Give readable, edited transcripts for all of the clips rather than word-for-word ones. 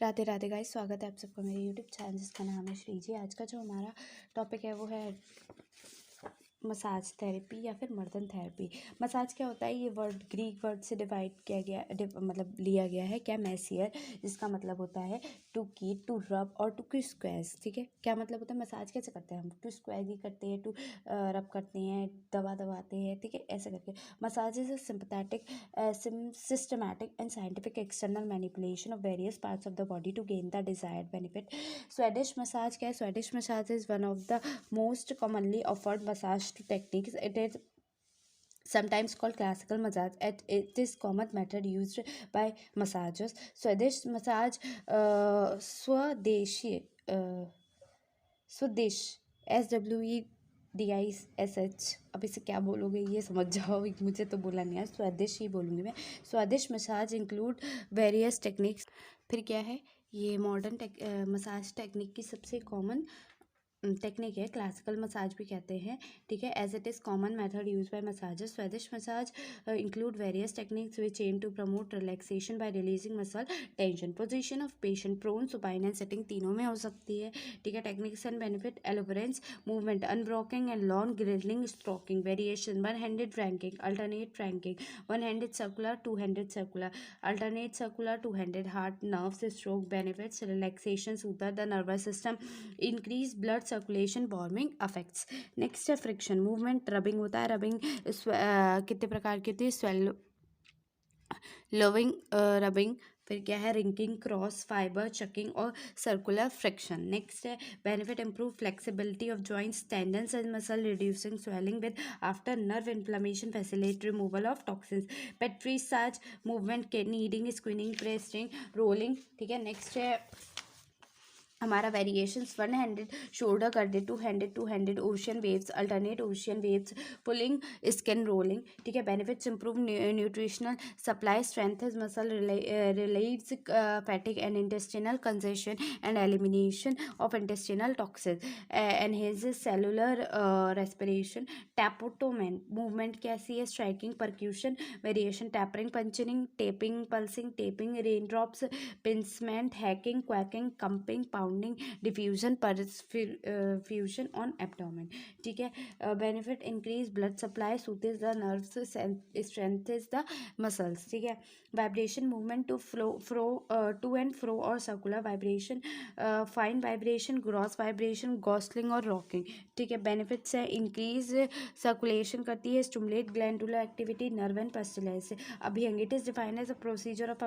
Radhe Radhe guys, स्वागत है आप सबका मेरे यूट्यूब चैनल जिसका नाम है श्री जी। आज का जो हमारा टॉपिक है वो है मसाज थेरेपी या फिर मर्दन थेरेपी। मसाज क्या होता है, ये वर्ड ग्रीक वर्ड से डिवाइड किया गया मतलब लिया गया है। क्या मैसियर, जिसका मतलब होता है टू की, टू रब और टू स्क्वैज। ठीक है, क्या मतलब होता है मसाज कैसे करते हैं हम? टू स्क्वैज ही करते हैं, टू रब करते हैं, दबाते हैं। ठीक है, ऐसे करके massage is a sympathetic systematic and scientific external manipulation of various parts of the body to gain the desired benefit. Swedish massage क्या है? Swedish massage is one of the most commonly offered massage techniques. It is sometimes called classical massage. It is common method used by massagers. Swedish massage स्वदेश SWEDISH। अब इसे क्या बोलोगे ये समझ जाओ, मुझे तो बोला नहीं है, स्वदेश ही बोलूँगी मैं। स्वदेश मसाज इंक्लूड वेरियस टेक्निक्स। फिर क्या है ये मॉडर्न मसाज टेक्निक की सबसे कॉमन टेक्निक है, क्लासिकल मसाज भी कहते हैं। ठीक है, as it is common method use by massagers. Swedish massage include various techniques which aim to promote relaxation by releasing muscle tension. Position of patient, prone, supine and sitting, तीनों में हो सकती है। ठीक है, टेक्निक्स एंड बेनिफिट, एलोवेरेंस movement, unbroken and long gliding, stroking, variation, one handed franking, alternate franking, one handed circular, two handed circular, alternate circular, two handed, heart nerves stroke benefits, relaxation, soothes the nervous system, increase blood circulation, warming affects. Next है friction movement, rubbing होता है। Rubbing कितने प्रकार की होती है? Swallow, loving, rubbing. फिर क्या है? रिंकिंग, क्रॉस फाइबर, चकिंग और सर्कुलर फ्रिक्शन। नेक्स्ट है benefit, improve flexibility of joints, tendons and muscle, reducing swelling with after nerve inflammation, facilitate removal of toxins. Petrissage movement के नीडिंग, स्क्विनिंग, प्रेसिंग, रोलिंग। ठीक है, next है हमारा variations, one handed shoulder कर दे, two handed ocean waves, alternate ocean waves, pulling, skin rolling. ठीक है, benefits, improve nutritional supply, strengthens muscle, relieves fatigue and intestinal congestion and elimination of intestinal toxin, enhances cellular respiration. Tapotement movement कैसी है? Striking, percussion, variation, tapering, puncturing, tapping, pulsing, tapping, rain drops, pincement, hacking, quacking, cupping, pounding, diffusion, perfusion on abdomen. ठीक है, benefit, increase blood supply, soothes the nerves, strengthens the muscles. ठीक है, vibration movement, to and fro और circular vibration, fine vibration, gross vibration, jostling और rocking. ठीक है, benefits है increase circulation करती है, stimulate glandular activity, nerve and pestilence. Abhyanga, it is defined as a procedure of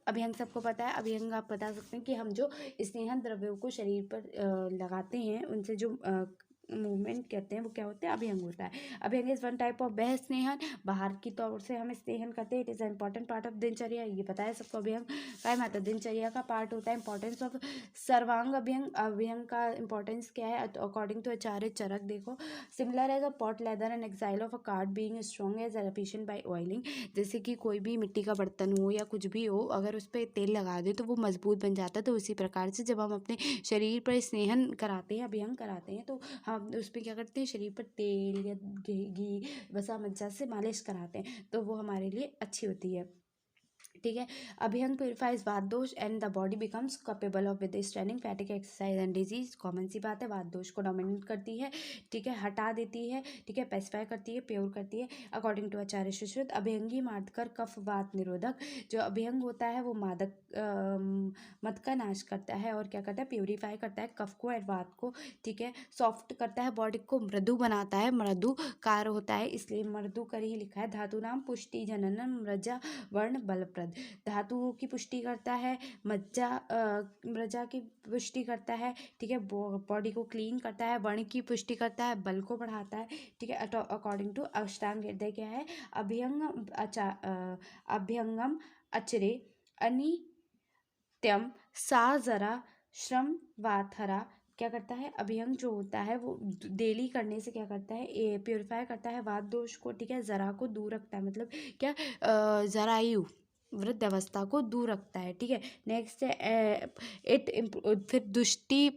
abhyanga सबको पता है। अभियंग आप बता सकते हैं कि हम जो स्नेहन द्रव्यों को शरीर पर लगाते हैं उनसे जो मूवमेंट कहते हैं वो क्या होते हैं? अभियंग होता है। अभियंग इज वन टाइप ऑफ बह स्नेहन, बाहर की तौर से हम स्नेहन करते हैं। It is a important part of दिनचर्या, ये पता है सबको। अभियंग का मतलब दिनचर्या का पार्ट होता है। इंपॉर्टेंस ऑफ सर्वांग अभियंग, अभियंग का इंपॉर्टेंस क्या है अकॉर्डिंग टू आचार्य चरक? देखो, similar as a pot leather and exile of a card being strong as efficient by oiling. जैसे कि कोई भी मिट्टी का बर्तन हो या कुछ भी हो, अगर उस पर तेल लगा दे तो वो मजबूत बन जाता है। तो उसी प्रकार से जब हम अपने शरीर पर स्नेहन कराते हैं, अभियंग कराते हैं, तो हम उस पर क्या करते हैं? शरीर पर तेल या घी, वसा मज्जा से मालिश कराते हैं, तो वो हमारे लिए अच्छी होती है। ठीक है, अभियंग purifies vata dosha and the body becomes capable of withstanding fatigue, exercise and disease. Common सी बात है, वात दोष को डोमिनेट करती है। ठीक है, हटा देती है। ठीक है, पेसिफाई करती है, प्योर करती है। अकॉर्डिंग टू आचार्य सुश्रुत, अभियंगी मादकर कफ वात निरोधक। जो अभियंग होता है वो मद का नाश करता है और क्या करता है? प्योरीफाई करता है कफ को और वात को। ठीक है, सॉफ्ट करता है, बॉडी को मृदु बनाता है, मृदु कार होता है, इसलिए मृदु कर ही लिखा है। धातु नाम पुष्टि जननम मृजा वर्ण बलप्रद, धातुओं की पुष्टि करता है, मज्जा की पुष्टि करता है। ठीक है, बॉडी को क्लीन करता है, वर्ण की पुष्टि करता है, बल को बढ़ाता है। ठीक है, अकॉर्डिंग टू अष्टांग हृदय क्या है? अभ्यंगम अचरे अनित्यम सा जरा श्रम वाथरा। क्या करता है? अभियंग जो होता है वो डेली करने से क्या करता है? प्योरीफाई करता है वात दोष को। ठीक है, जरा को दूर रखता है, मतलब क्या? जरायु, वृद्धावस्था को दूर रखता है। ठीक है, नेक्स्ट है फिर दुष्टि।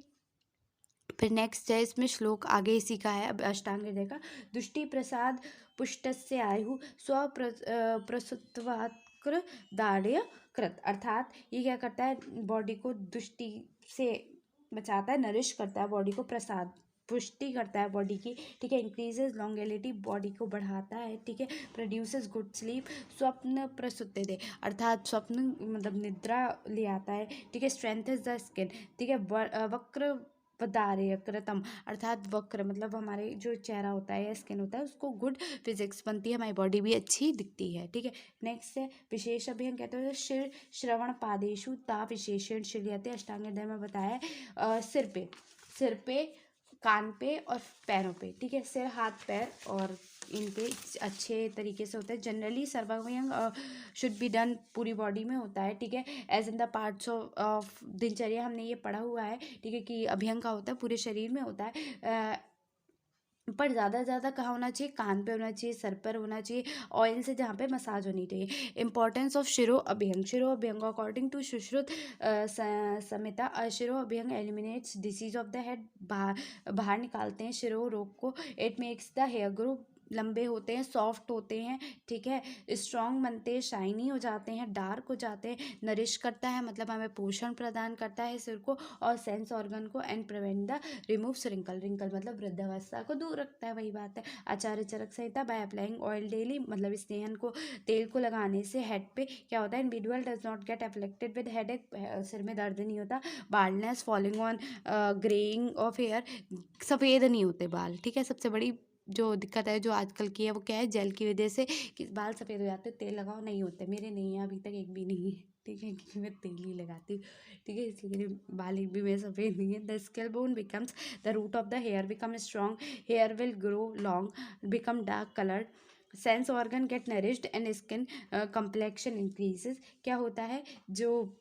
फिर नेक्स्ट है इसमें श्लोक आगे इसी का है, अब अष्टांग हृदय का। दुष्टि प्रसाद पुष्टस्य आयु स्व प्रसुत्वात् वक्र दाढ़ कृत, अर्थात ये क्या करता है, बॉडी को दुष्टि से बचाता है, नरिश करता है बॉडी को, प्रसाद पुष्टि करता है बॉडी की, ठीक है। इंक्रीजेज लॉन्गेलिटी, बॉडी को बढ़ाता है, ठीक है। प्रोड्यूसेस गुड स्लीप, स्वप्न प्रसूति दे, अर्थात स्वप्न मतलब निद्रा ले आता है, ठीक है। स्ट्रेंथ इज द स्किन, ठीक है। वक्र वदार्यकृतम, अर्थात वक्र मतलब हमारे जो चेहरा होता है या स्किन होता है उसको गुड फिजिक्स बनती है, हमारी बॉडी भी अच्छी दिखती है, ठीक है। नेक्स्ट है विशेष अभियंग, कहते हैं शिर श्रवण पादेशु ता विशेषण शिल्यते, अष्टांग हृदय में बताया है। सिर पे कान पे और पैरों पे, ठीक है। सिर हाथ पैर और इनके अच्छे तरीके से होता है। जनरली सर्वांग शुड बी डन पूरी बॉडी में होता है, ठीक है। As in the parts of दिनचर्या हमने ये पढ़ा हुआ है, ठीक है, कि अभ्यंग का होता है पूरे शरीर में होता है। पर ज़्यादा से ज़्यादा कहाँ होना चाहिए, कान पे होना चाहिए, सर पर होना चाहिए, ऑयल से जहाँ पे मसाज होनी चाहिए। Importance of shiro abhyanga, shiro abhyanga according to Sushruta Samhita, shiro abhyanga eliminates disease of the head, बाहर निकालते हैं शिरो रोग को। It makes the hair grow, लंबे होते हैं, सॉफ्ट होते हैं, ठीक है। स्ट्रॉन्ग बनते हैं, शाइनी हो जाते हैं, डार्क हो जाते हैं। नरिश करता है मतलब हमें पोषण प्रदान करता है सिर को और सेंस ऑर्गन को, and prevent the removes wrinkle, wrinkle मतलब वृद्धावस्था को दूर रखता है, वही बात है। Acharya Charak Samhita, by applying oil daily, मतलब स्नेहन को तेल को लगाने से हेड पे क्या होता है, individual does not get affected with headache, सिर में दर्द नहीं होता। Baldness, falling on greying of hair, सफ़ेद नहीं होते बाल, ठीक है। सबसे बड़ी जो दिक्कत है जो आजकल की है वो क्या है, जेल की वजह से कि बाल सफ़ेद हो जाते, तेल लगाओ नहीं होते, मेरे नहीं है अभी तक, एक भी नहीं है, ठीक है, क्योंकि मैं तेल ही लगाती हूँ, ठीक है, इसलिए मेरे बाल एक भी मेरे सफ़ेद नहीं है। The scale bone becomes the root of the hair, become strong, hair will grow long, become dark coloured, sense organ get nourished and skin complexion increases. क्या होता है, जो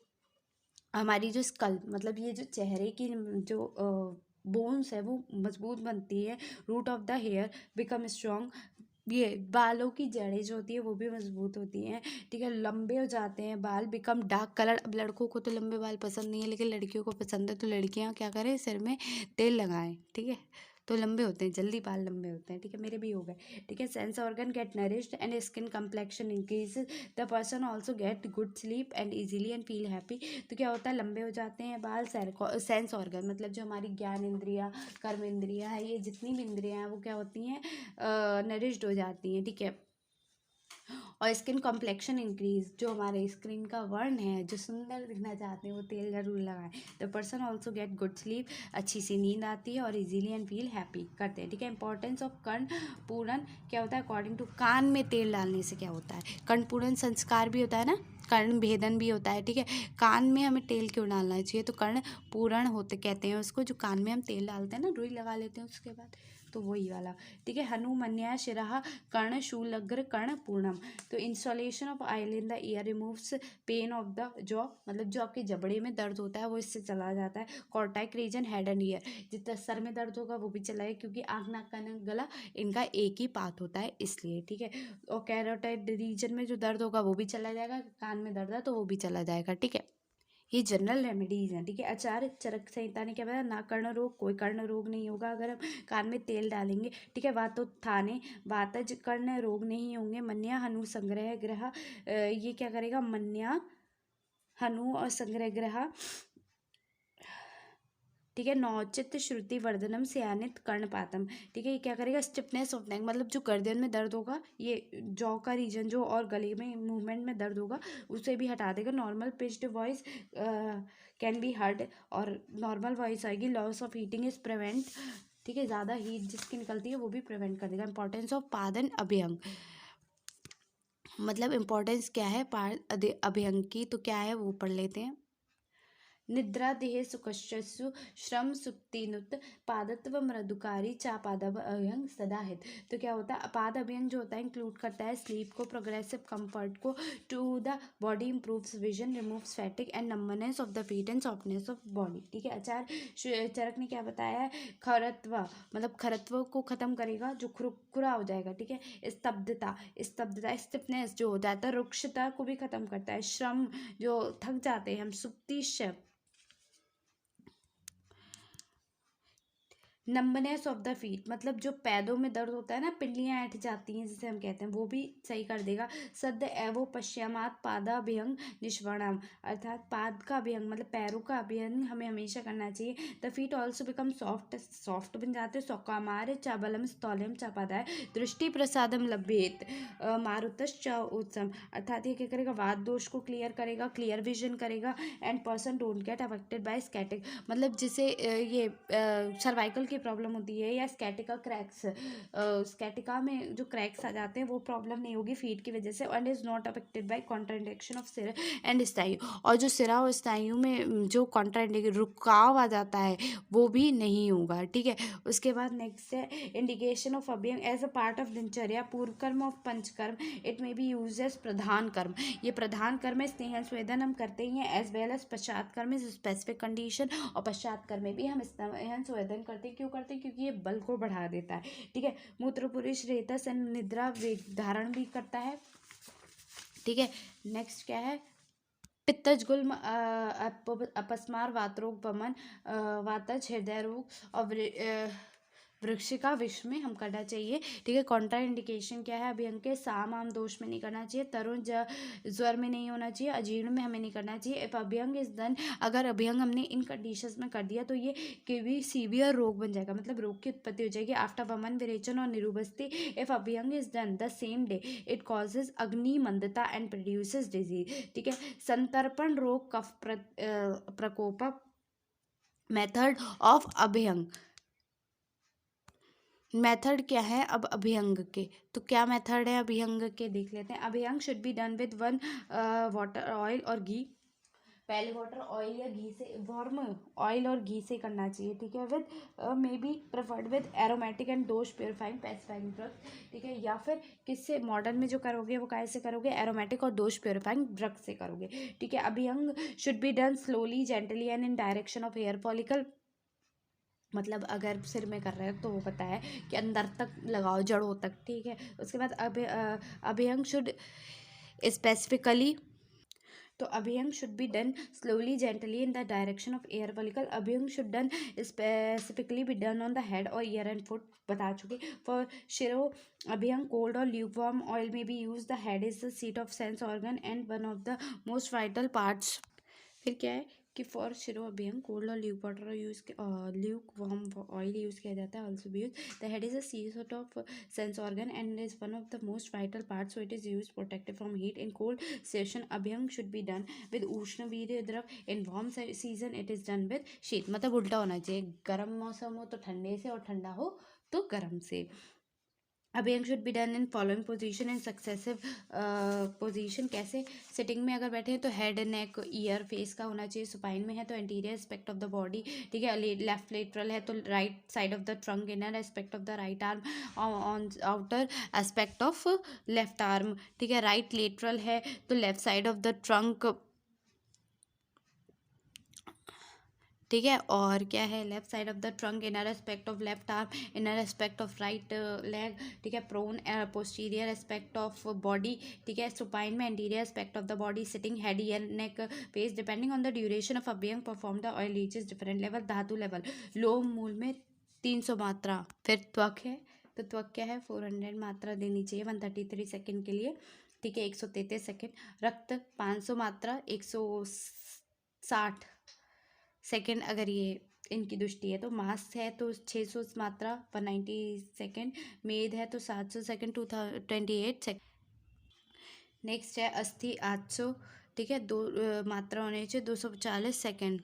हमारी जो स्कल मतलब ये जो चेहरे की जो बोन्स है वो मजबूत बनती है। Root of the hair become strong, ये बालों की जड़ें जो होती है वो भी मजबूत होती हैं, ठीक है। लंबे हो जाते हैं बाल, बिकम डार्क कलर, अब लड़कों को तो लंबे बाल पसंद नहीं है लेकिन लड़कियों को पसंद है, तो लड़कियां क्या करें, सिर में तेल लगाएं, ठीक है, तो लंबे होते हैं, जल्दी बाल लंबे होते हैं, ठीक है, मेरे भी हो गए, ठीक है। Sense organ get nourished and skin complexion increases, the person also get good sleep and easily and feel happy. तो क्या होता है, लंबे हो जाते हैं बाल, सेंस ऑर्गन मतलब जो हमारी ज्ञान इंद्रिया, कर्म इंद्रिया है, ये जितनी भी इंद्रियाँ हैं वो क्या होती हैं, नरिश्ड हो जाती हैं, ठीक है। और स्किन कॉम्प्लेक्शन इंक्रीज, जो हमारे स्किन का वर्ण है, जो सुंदर दिखना चाहते हैं वो तेल जरूर लगाएं। The person also get good sleep, अच्छी सी नींद आती है और इजीली एंड फील हैप्पी करते हैं, ठीक है। इंपॉर्टेंस ऑफ कर्ण पूरन, क्या होता है, अकॉर्डिंग टू, कान में तेल डालने से क्या होता है, कर्ण पूरन संस्कार भी होता है ना, कर्ण भेदन भी होता है, ठीक है। कान में हमें तेल क्यों डालना चाहिए, तो कर्ण पूरण होते कहते हैं उसको, जो कान में हम तेल डालते हैं ना, रुई लगा लेते हैं उसके बाद, तो वही वाला, ठीक है। हनुमन्या शिरा कर्ण शूलग्र कर्ण पूर्णम, तो installation of oil in the year removes pain of the jaw, मतलब जो आपके जबड़े में दर्द होता है वो इससे चला जाता है। कॉर्टाइक रीजन हेड एंड ईयर, जितना सर में दर्द होगा वो भी चला है, क्योंकि आँख नाक कान गला इनका एक ही पार्ट होता है इसलिए, ठीक है। और कैरोटाइड रीजन में जो दर्द होगा वो भी चला जाएगा, कान में दर्द है तो वो भी चला जाएगा, ठीक है। ये जनरल रेमेडीज हैं, ठीक है। आचार्य चरक संहिता ने क्या बताया, ना कर्ण रोग, कोई कर्ण रोग नहीं होगा अगर हम कान में तेल डालेंगे, ठीक है। वातोत्थाने वातज कर्ण रोग नहीं होंगे। मन्या हनु संग्रह ग्रह, ये क्या करेगा, मन्या हनु और संग्रह ग्रह, ठीक है। नौचित श्रुति वर्धनम सियानित कर्णपातम, ठीक है, ये क्या करेगा, स्टिफनेस ऑफ नेक, मतलब जो गर्दन में दर्द होगा, ये जॉ का रीजन जो और गले में मूवमेंट में दर्द होगा उसे भी हटा देगा। Normal pitched voice can be heard, और नॉर्मल वॉइस आएगी। Loss of heating is prevent, ठीक है, ज़्यादा हीट जिसकी निकलती है वो भी प्रिवेंट कर देगा। इंपॉर्टेंस ऑफ पादन अभ्यंग, मतलब इंपॉर्टेंस क्या है अभ्यंग की, तो क्या है वो पढ़ लेते हैं। निद्रा देह सुखस्यु श्रम सुक्तिनुत पादत्व मृदुकारी चापादव अभ्यंग सदा हित, तो क्या होता है, अपाद अभ्यंग जो होता है इंक्लूड करता है स्लीप को, प्रोग्रेसिव कंफर्ट को, to the body improves vision, removes fatigue and numbness of the feet and softness of body, ठीक है। आचार्य चरक ने क्या बताया है, खरत्व मतलब खरत्व को खत्म करेगा, जो खुरखुरा हो जाएगा, ठीक है। स्तब्धता, स्तब्धता स्टिफनेस जो हो जाता है, रुक्षता को भी खत्म करता है। श्रम जो थक जाते हैं हम, सुक्ति नंबनेस ऑफ द फीट, मतलब जो पैरों में दर्द होता है ना, पिंडलियां ऐंठ जाती हैं जिसे हम कहते हैं, वो भी सही कर देगा। सद्य एवो पश्चिमात पादाभ्यंग निष्वणम, अर्थात पाद का अभ्यंग मतलब पैरों का अभ्यंग हमें हमेशा करना चाहिए। The feet also become soft, soft बन जाते हैं। सौकामार चाबलम स्थौल्यम चापादाय दृष्टि प्रसादम लभ्येत मारुतश्च उत्सम, अर्थात ये क्या करेगा, वात दोष को क्लियर करेगा, क्लियर विजन करेगा। And person don't get affected by sciatic, मतलब जिसे ये सर्वाइकल की प्रॉब्लम होती है या स्कैटिका क्रैक्स, स्कैटिका में जो क्रैक्स आ जाते हैं वो प्रॉब्लम नहीं होगी फीट की वजह से। And is not affected by contradiction of सिर एंड स्नायु, और जो सिरा और स्नायु में जो कॉन्ट्राडिक्शन रुकाव आ जाता है वो भी नहीं होगा। ठीक है, उसके बाद नेक्स्ट है indication of abhyanga as a part of dinacharya, purva karma of panchakarma, it may be use as pradhan karma, ये प्रधान कर्म है, स्नेहन स्वेदन हम करते ही हैं। एज वेल एज पश्चात कर्म इज स्पेसिफिक कंडीशन, और पश्चात कर्म में भी हम स्नेहन स्वेदन करते हैं। क्यों करते हैं? क्योंकि ये बल को बढ़ा देता है। ठीक है, मूत्र पुरुष रेतस एंड निद्रा वेग धारण भी करता है। ठीक है, नेक्स्ट क्या है, पित्तज गुल्म अपस्मार वातरोग वमन वातज हृदय रोग और वृक्ष का विष में हम करना चाहिए। ठीक है, कॉन्ट्रा इंडिकेशन क्या है, अभ्यंग के साम आम दोष में नहीं करना चाहिए, तरुण ज्वर में नहीं होना चाहिए, अजीर्ण में हमें नहीं करना चाहिए। इफ अभ्यंग इज डन, अगर अभ्यंग हमने इन कंडीशंस में कर दिया तो ये केवी सीवियर रोग बन जाएगा, मतलब रोग की उत्पत्ति हो जाएगी। आफ्टर वमन विरेचन और nirubasti, if abhyanga is done the same day it causes agni mandata and produces disease. ठीक है, संतर्पण रोग कफ प्रकोप, मेथड ऑफ अभ्यंग, मेथड क्या है अब अभ्यंग के, तो क्या मेथड है अभ्यंग के देख लेते हैं। Abhyanga should be done with 1 water oil और घी, पहले वाटर ऑयल या घी से, वार्म ऑयल और घी से करना चाहिए। ठीक है, with may be preferred with aromatic and दोष प्योरीफाइंग पेसिफाइंग ड्रग्स। ठीक है, या फिर किससे मॉडर्न में जो करोगे वो कैसे करोगे, एरोमेटिक और दोष प्योरीफाइंग ड्रग से करोगे। ठीक है, abhyanga should be done slowly gently and in direction of hair follicle, मतलब अगर सिर में कर रहे हो तो वो पता है कि अंदर तक लगाओ, जड़ों तक। ठीक है, उसके बाद अभ्यंग शुड स्पेसिफिकली, तो abhyanga should be done slowly gently in the direction of air follicle. Abhyanga should done specifically be done on the head और ईयर एंड फुट, बता चुके। फॉर शिरो अभ्यंग कोल्ड और ल्यूकवार्म ऑयल में be use, the head is the seat of sense organ and one of the most vital parts. फिर क्या है कि for shiro abhyanga cold और luke water use, Luke warm oil use किया जाता है। ऑल्सो भी use, the head is a seat of sense organ and is one of the most vital part, so it is use protected from heat in cold session. Abhyanga should be done with ushna virya drava, in warm season it is done with sheeta, मतलब उल्टा होना चाहिए, गर्म मौसम हो तो ठंडे से और ठंडा हो तो गर्म से। Abhyanga should be done in following position in successive position, कैसे, सिटिंग में अगर बैठे हैं तो हेड नेक ईयर फेस का होना चाहिए, सुपाइन में है तो anterior aspect of the body. ठीक है, लेफ्ट लेटरल है तो right side of the trunk, inner aspect of the right arm on outer aspect of left arm. ठीक है, राइट लेटरल है तो left side of the trunk. ठीक है, और क्या है, left side of the trunk, inner aspect of left arm, inner aspect of right leg. ठीक है, prone posterior aspect of body. ठीक है, सुपाइन में anterior aspect of the body, sitting head ear neck face, depending on the duration of abhyanga perform the oil reaches different level. Dhatu level, लोम मूल में 300 मात्रा। फिर त्वक है, तो त्वक क्या है, 400 मात्रा देनी चाहिए 133 सेकेंड के लिए। ठीक है, 133 सेकेंड। रक्त 500 मात्रा 160 सेकेंड अगर ये इनकी दृष्टि है तो। मांस है तो 600 मात्रा 190 सेकेंड। मेद है तो 700 सेकेंड 228 सेकेंड। नेक्स्ट है अस्थि 800। ठीक है, दो मात्रा होने चाहिए 240 सेकेंड।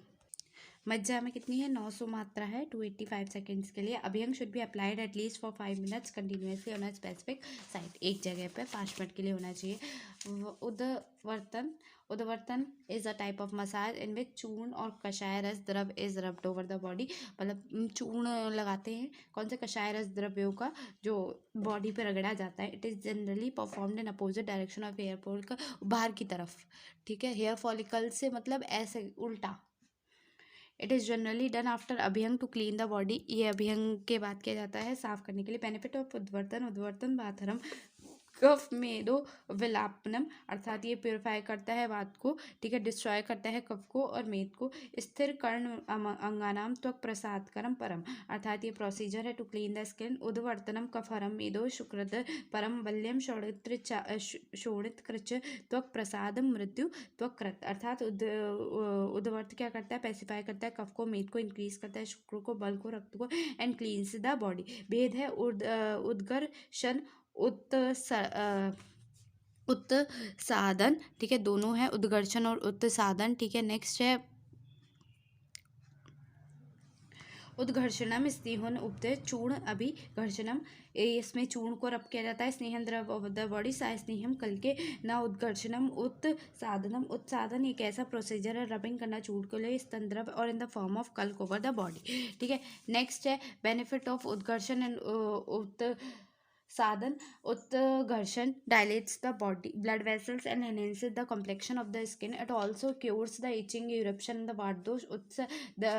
मज्जा में कितनी है, 900 मात्रा है 285 सेकेंड्स के लिए। Abhyanga should be applied at least for 5 minutes continuously on a specific site, एक जगह पे 5 मिनट के लिए होना चाहिए। Udvartana, udvartana is a type of massage in which churna और kashaya rasa drava is rubbed over the body, मतलब चूर्ण लगाते हैं कौन से, कषाय रस द्रव्यों का, जो बॉडी पे रगड़ा जाता है। It is generally performed in opposite direction of hair follicle, बाहर की तरफ। ठीक है, हेयर फॉलिकल से मतलब ऐसे उल्टा। It is generally done after abhyanga to clean the body, ये अभ्यंग के बाद किया जाता है साफ करने के लिए। बेनिफिट ऑफ उद्वर्तन, उद्वर्तन बाथरम कफ मेदो विलापनम, अर्थात ये प्योरीफाई करता है वात को, ठीक है, डिस्ट्रॉय करता है कफ को और मेद को। स्थिर कर्ण अंगानाम त्वक प्रसादकरम परम, अर्थात ये प्रोसीजर है टू क्लीन द स्किन। उद्वर्तनम कफहरम मेदो शुक्रद परम बल्यम शोणित कृच त्वक प्रसाद मृत्यु त्वक कृत, अर्थात उद्वर्त क्या करता है, पेसिफाई करता है कफ को, मेद को इंक्रीज करता है, शुक्र को, बल को, रक्त को, एंड क्लीन्स द बॉडी। भेद है उद्गर्शन उत्सादन, ठीक है, दोनों है उद्गर्षण और उत्सादन, ठीक है। नेक्स्ट है उद्घर्षणम स्नेहन उपदय चूर्ण अभिघर्षणम, इसमें चूर्ण को रब किया जाता है। स्नेहन द्रव ऑफ द बॉडी सा स्नेहम कल के न उद्घर्षणम उत्साधनम, उत्साधन एक ऐसा प्रोसीजर है रबिंग करना चूर्ण को लिए स्तन द्रव और इन द फॉर्म ऑफ कल्क ओवर द बॉडी, ठीक है। नेक्स्ट है बेनिफिट ऑफ उद्घर्षण एंड साधन। उत्घर्षण dilates the body blood vessels and enhances the complexion of the skin. It also cures the itching, eruption, and the wart dosh. The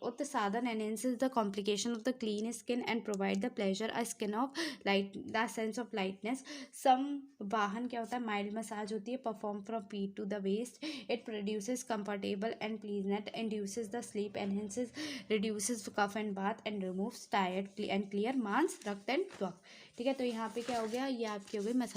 utsadhan enhances the complication of the clean skin and provide the pleasure a skin of light, the sense of lightness. संवाहन क्या होता है, mild massage होती है, perform from feet to the waist. It produces comfortable and pleasant, induces the sleep, enhances, reduces kapha and vata and removes tired and clear मांस, रक्त and त्वक, ठीक है। तो यहाँ पे क्या हो गया, ये आपकी हो गई मसाज।